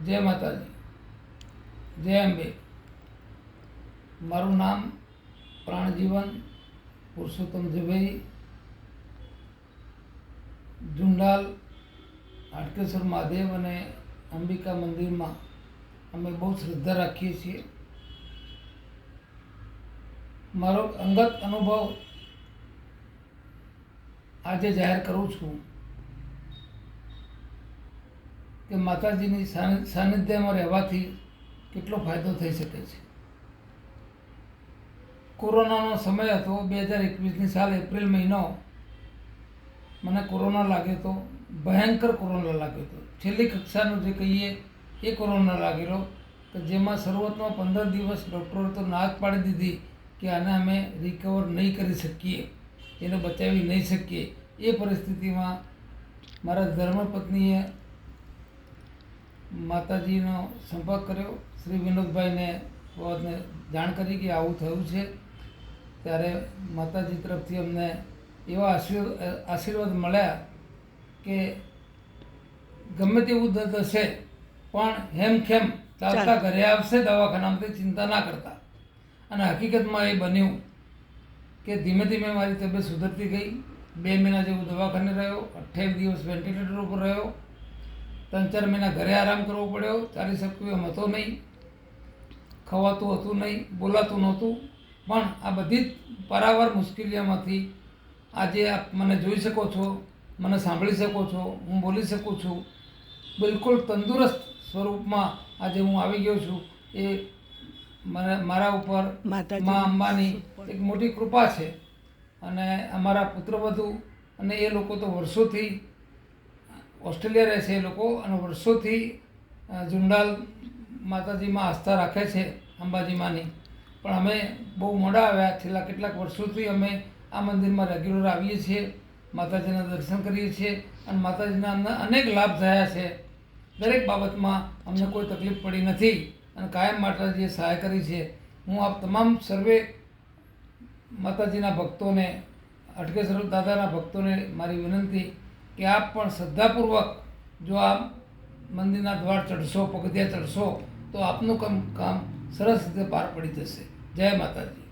જય માતાજી, જય અંબે. મારું નામ પ્રાણજીવન પુરુષોત્તમ જભાઈ, ઝુંડાલ હાટકેશ્વર મહાદેવ અને અંબિકા મંદિરમાં અમે બહુ શ્રદ્ધા રાખીએ છીએ. મારો અંગત અનુભવ આજે જાહેર કરું છું કે માતાજીની સાનિધ્યમાં રહેવાથી કેટલો ફાયદો થઈ શકે છે. કોરોનાનો સમય હતો, 2021ની સાલ એપ્રિલ મહિનો. મને કોરોના લાગ્યો હતો, ભયંકર કોરોના લાગ્યો હતો. છેલ્લી કક્ષાનું જે કહીએ એ કોરોના લાગેલો, કે જેમાં શરૂઆતમાં 15 દિવસ ડૉક્ટરોએ તો ના જ પાડી દીધી કે આને અમે રિકવર નહીં કરી શકીએ, એને બચાવી નહીં શકીએ. એ પરિસ્થિતિમાં મારા ધર્મપત્નીએ માતાજીનો સંપર્ક કર્યો, શ્રી વિનોદભાઈને બાબતને જાણ કરી કે આવું થયું છે. ત્યારે માતાજી તરફથી અમને એવા આશીર્વાદ મળ્યા કે ગમે તેવું દર્દ હશે પણ હેમખેમ ચાલતા ઘરે આવશે દવાખાનામાંથી, ચિંતા ના કરતા. અને હકીકતમાં એ બન્યું કે ધીમે ધીમે મારી તબિયત સુધરતી ગઈ. 2 મહિના જેવું દવાખાને રહ્યો, 28 દિવસ વેન્ટિલેટર ઉપર રહ્યો, 3-4 મહિના ઘરે આરામ કરવો પડ્યો. ચાલી શકતું એમ હતો નહીં, ખવાતું હતું નહીં, બોલાતું નહોતું. પણ આ બધી જ પારાવાર મુશ્કેલીઓમાંથી આજે આપ મને જોઈ શકો છો, મને સાંભળી શકો છો, હું બોલી શકું છું. બિલકુલ તંદુરસ્ત સ્વરૂપમાં આજે હું આવી ગયો છું. એ મારા ઉપર મા અંબાની એક મોટી કૃપા છે. અને અમારા પુત્રવધુ અને એ લોકો તો વર્ષોથી ઓસ્ટ્રેલિયા રહે છે એ લોકો, અને વર્ષોથી ઝુંડાલ માતાજીમાં આસ્થા રાખે છે, અંબાજીમાંની. પણ અમે બહુ મોડા આવ્યા. છેલ્લા કેટલાક વર્ષોથી અમે આ મંદિરમાં રેગ્યુલર આવીએ છીએ, માતાજીના દર્શન કરીએ છીએ, અને માતાજીના અમને અનેક લાભ થયા છે. દરેક બાબતમાં અમને કોઈ તકલીફ પડી નથી, અને કાયમ માતાજીએ સહાય કરી છે. હું આપ તમામ સર્વે માતાજીના ભક્તોને, હાટકેશ્વર દાદાના ભક્તોને મારી વિનંતી કે આપ પણ શ્રદ્ધાપૂર્વક જો આ મંદિરના દ્વાર ચઢશો, પગથિયા ચઢશો, તો આપનું કામ સરસ રીતે પાર પડી જશે. જય માતાજી.